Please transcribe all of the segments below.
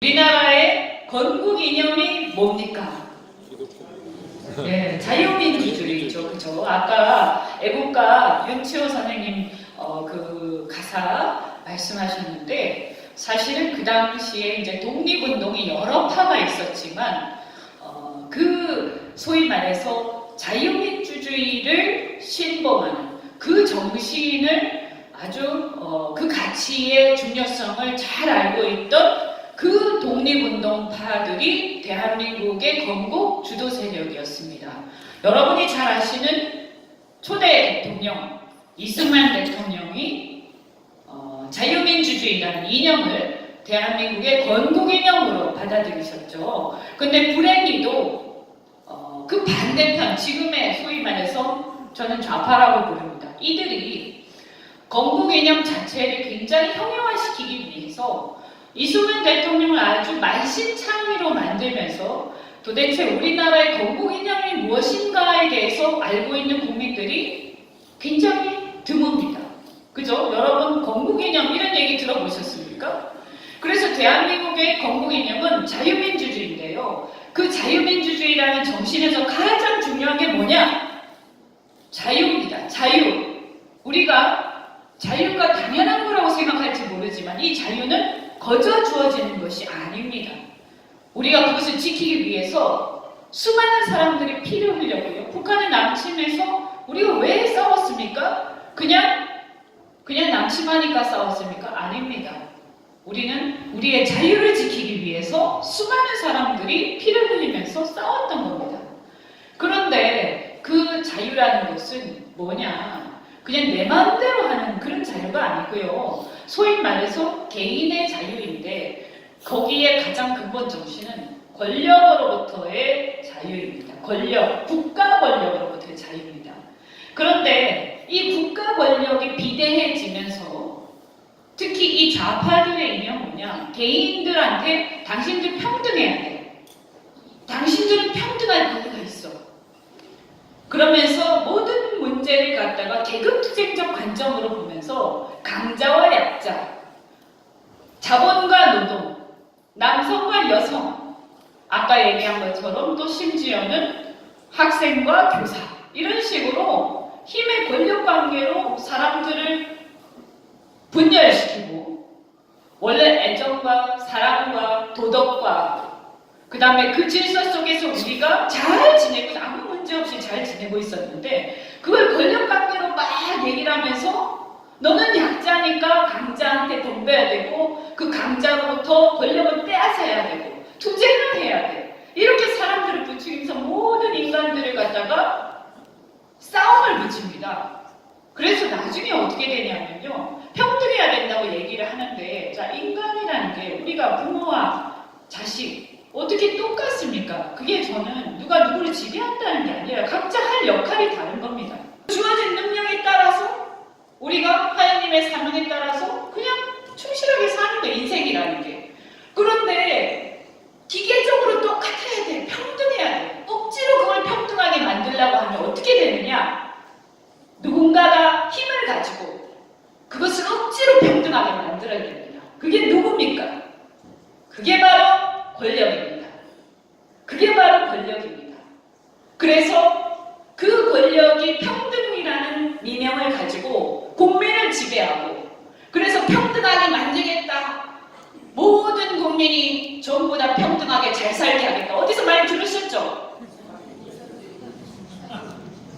우리나라의 건국 이념이 뭡니까? 네, 자유민주주의죠, 그죠? 아까 애국가 윤치호 선생님 그 가사 말씀하셨는데 사실은 그 당시에 이제 독립운동이 여러 파가 있었지만 그 소위 말해서 자유민주주의를 신봉하는 그 정신을 아주 그 가치의 중요성을 잘 알고 있던 그 독립운동파들이 대한민국의 건국 주도 세력이었습니다. 여러분이 잘 아시는 초대 대통령 이승만 대통령이 자유민주주의라는 이념을 대한민국의 건국 이념으로 받아들이셨죠. 근데 불행히도 그 반대편, 지금의 소위 말해서 저는 좌파라고 부릅니다. 이들이 건국 이념 자체를 굉장히 형용화시키기 위해서 이승만 대통령을 아주 만신창이로 만들면서 도대체 우리나라의 건국 이념이 무엇인가에 대해서 알고 있는 국민들이 굉장히 드뭅니다. 그죠? 여러분 건국 이념 이런 얘기 들어보셨습니까? 그래서 대한민국의 건국 이념은 자유민주주의인데요. 그 자유민주주의라는 정신에서 가장 중요한 게 뭐냐? 자유입니다. 자유. 우리가 자유가 당연한 거라고 생각할지 모르지만 이 자유는 거저 주어지는 것이 아닙니다. 우리가 그것을 지키기 위해서 수많은 사람들이 피를 흘렸고요. 북한을 남침해서 우리가 왜 싸웠습니까? 그냥 남침하니까 싸웠습니까? 아닙니다. 우리는 우리의 자유를 지키기 위해서 수많은 사람들이 피를 흘리면서 싸웠던 겁니다. 그런데 그 자유라는 것은 뭐냐? 그냥 내 마음대로 하는 그런 자유가 아니고요. 소위 말해서 개인의 자유인데 거기에 가장 근본 정신은 권력으로부터의 자유입니다. 권력, 국가 권력으로부터의 자유입니다. 그런데 이 국가 권력이 비대해지면서 특히 이 좌파들의 이념은 뭐냐? 개인들한테 당신들 평등해야 돼. 당신들은 평등할 권리가 있어. 그러면서 모든 문제를 갖다가 계급투쟁적 관점으로 보면서 강자와 약자, 자본과 노동, 남성과 여성, 아까 얘기한 것처럼 또 심지어는 학생과 교사 이런 식으로 힘의 권력 관계로 사람들을 분열시키고 원래 애정과 사랑과 도덕과 그 다음에 그 질서 속에서 우리가 잘 지내고 아무 문제 없이 잘 지내고 있었는데 그걸 권력관계로 막 얘기를 하면서 너는 약자니까 강자한테 덤벼야 되고 그 강자로부터 권력을 빼앗아야 되고 투쟁을 해야 돼. 이렇게 사람들을 부추기면서 모든 인간들을 갖다가 싸움을 붙입니다. 그래서 나중에 어떻게 되냐면요. 평등해야 된다고 얘기를 하는데 자 인간이라는 게 우리가 부모와 자식 어떻게 똑같습니까? 그게 저는 누가 누구를 지배한다는 게 아니라 각자 할 역할이 다른 겁니다. 주어진 능력에 따라서 우리가 하나님의 사명에 따라서 그냥 충실하게 사는 거 인생이라는 게. 그런데 기계적으로 똑같아야 돼. 평등해야 돼. 억지로 그걸 평등하게 만들려고 하면 어떻게 되느냐? 누군가가 힘을 가지고 그것을 억지로 평등하게 만들어야 됩니다. 그게 누굽니까? 그게 바로 권력입니다. 그게 바로 권력입니다. 그래서 그 권력이 평등이라는 미명을 가지고 국민을 지배하고 그래서 평등하게 만들겠다. 모든 국민이 전부 다 평등하게 잘 살게 하겠다. 어디서 많이 들으셨죠?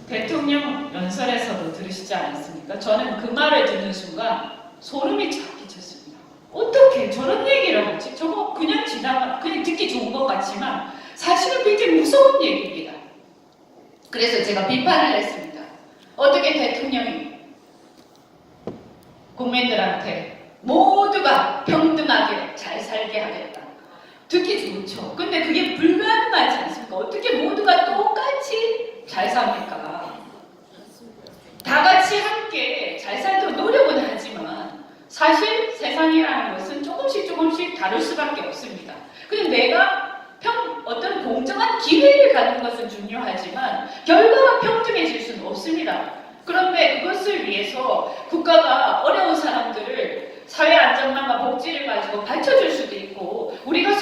대통령 연설에서도 들으시지 않았습니까? 저는 그 말을 듣는 순간 소름이 착 끼쳤습니다. 어떻게 저런 얘기를 하지? 저거 그냥 그냥 듣기 좋은 것 같지만 사실은 굉장히 무서운 얘기입니다. 그래서 제가 비판을 했습니다. 어떻게 대통령이 국민들한테 모두가 평등하게 잘 살게 하겠다. 듣기 좋죠. 근데 그게 불가능하지 않습니까? 어떻게 모두가 똑같이 잘 삽니까? 다 같이 함께 잘 살도록 노력은 하지만 사실 세상이라는 것은 조금씩 다를 수밖에 없습니다. 근데 내가 어떤 공정한 기회를 갖는 것은 중요하지만 결과가 평등해질 수는 없습니다. 그런데 그것을 위해서 국가가 어려운 사람들을 사회 안전망과 복지를 가지고 받쳐줄 수도 있고 우리가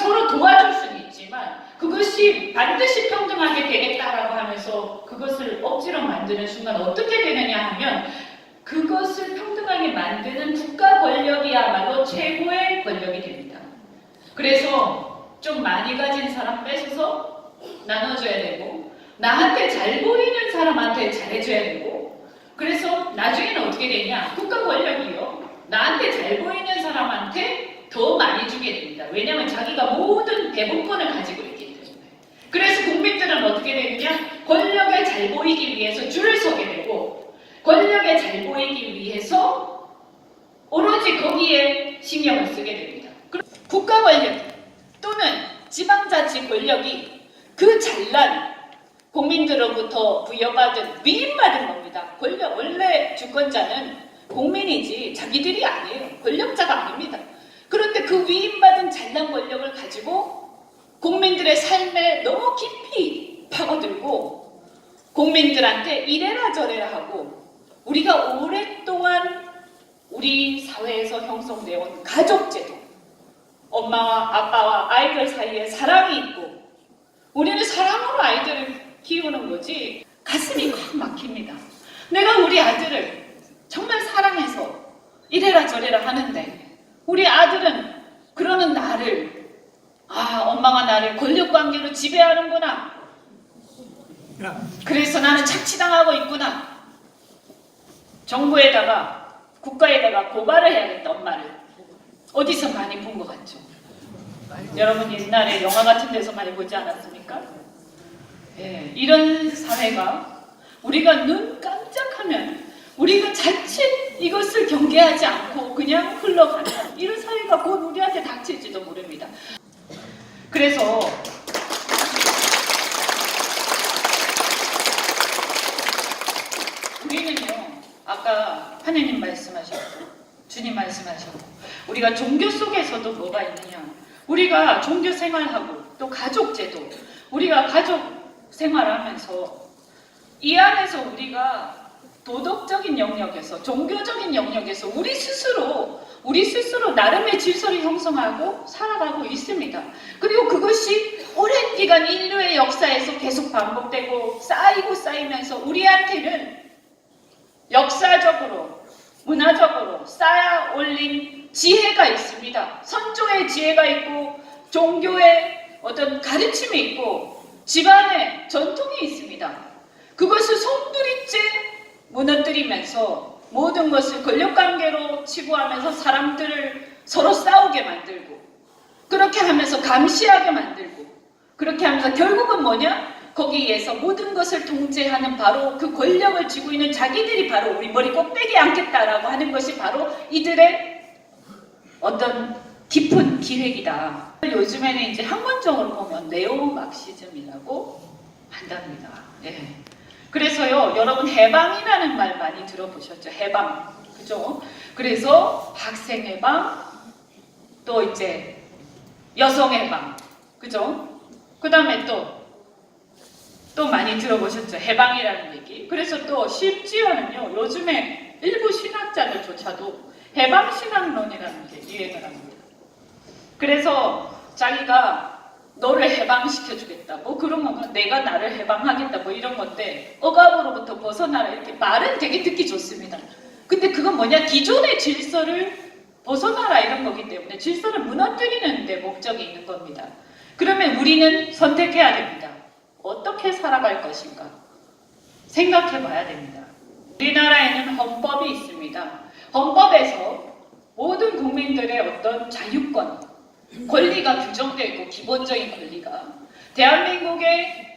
반드시 평등하게 되겠다라고 하면서 그것을 억지로 만드는 순간 어떻게 되느냐 하면 그것을 평등하게 만드는 국가 권력이야말로 최고의 권력이 됩니다. 그래서 좀 많이 가진 사람 뺏어서 나눠줘야 되고 나한테 잘 보이는 사람한테 잘해줘야 되고 그래서 나중에는 어떻게 되냐 국가 권력이요 나한테 잘 보이는 사람한테 더 많이 주게 됩니다. 왜냐하면 자기가 모든 대부분을 가지고 있기 때문에. 그래서 국민들은 어떻게 되느냐 권력에 잘 보이기 위해서 줄을 서게 되고 권력에 잘 보이기 위해서 오로지 거기에 신경을 쓰게 됩니다. 국가 권력 또는 지방자치 권력이 그 잘난 국민들로부터 부여받은 위임받은 겁니다. 권력 원래 주권자는 국민이지 자기들이 아니에요. 권력자가 아닙니다. 그런데 그 위임받은 잘난 권력을 가지고 국민들의 삶에 너무 깊이 파고들고 국민들한테 이래라 저래라 하고 우리가 오랫동안 우리 사회에서 형성되어 온 가족제도 엄마와 아빠와 아이들 사이에 사랑이 있고 우리는 사랑으로 아이들을 키우는 거지 가슴이 꽉 막힙니다. 내가 우리 아들을 정말 사랑해서 이래라 저래라 하는데 우리 아들은 그러는 나를 엄마가 나를 권력관계로 지배하는구나. 그래서 나는 착취당하고 있구나. 정부에다가 국가에다가 고발을 해야겠다 엄마를. 어디서 많이 본 것 같죠? 여러분 옛날에 영화 같은 데서 많이 보지 않았습니까? 예, 이런 사회가 우리가 눈 깜짝하면 우리가 자칫 이것을 경계하지 않고 그냥 흘러가는 이런 사회가 곧 우리한테 닥칠지도 모릅니다. 그래서 우리는요 아까 하느님 말씀하셨고 주님 말씀하셨고 우리가 종교 속에서도 뭐가 있느냐 우리가 종교 생활하고 또 가족 제도 우리가 가족 생활하면서 이 안에서 우리가 도덕적인 영역에서 종교적인 영역에서 우리 스스로 나름의 질서를 형성하고 살아가고 있습니다. 그리고 그것이 오랜 기간 인류의 역사에서 계속 반복되고 쌓이면서 우리한테는 역사적으로 문화적으로 쌓아 올린 지혜가 있습니다. 선조의 지혜가 있고 종교의 어떤 가르침이 있고 집안의 전통이 있습니다. 그것을 송두리째 무너뜨리면서 모든 것을 권력관계로 치부하면서 사람들을 서로 싸우게 만들고 그렇게 하면서 감시하게 만들고 그렇게 하면서 결국은 뭐냐? 거기에서 모든 것을 통제하는 바로 그 권력을 쥐고 있는 자기들이 바로 우리 머리 꼭대기에 앉겠다라고 하는 것이 바로 이들의 어떤 깊은 기획이다. 요즘에는 이제 학문적으로 보면 네오막시즘이라고 한답니다. 예. 그래서요, 여러분 해방이라는 말 많이 들어보셨죠? 해방, 그죠? 그래서 학생 해방, 또 이제 여성 해방, 그죠? 그 다음에 또 많이 들어보셨죠? 해방이라는 얘기. 그래서 또 심지어는요, 요즘에 일부 신학자들조차도 해방신학론이라는 게 유행을 합니다. 그래서 자기가 너를 해방시켜주겠다. 뭐 그런 건가? 내가 나를 해방하겠다. 뭐 이런 건데 억압으로부터 벗어나라. 이렇게 말은 되게 듣기 좋습니다. 근데 그건 뭐냐? 기존의 질서를 벗어나라 이런 거기 때문에 질서를 무너뜨리는 데 목적이 있는 겁니다. 그러면 우리는 선택해야 됩니다. 어떻게 살아갈 것인가? 생각해 봐야 됩니다. 우리나라에는 헌법이 있습니다. 헌법에서 모든 국민들의 어떤 자유권, 권리가 규정되어 있고 기본적인 권리가 대한민국의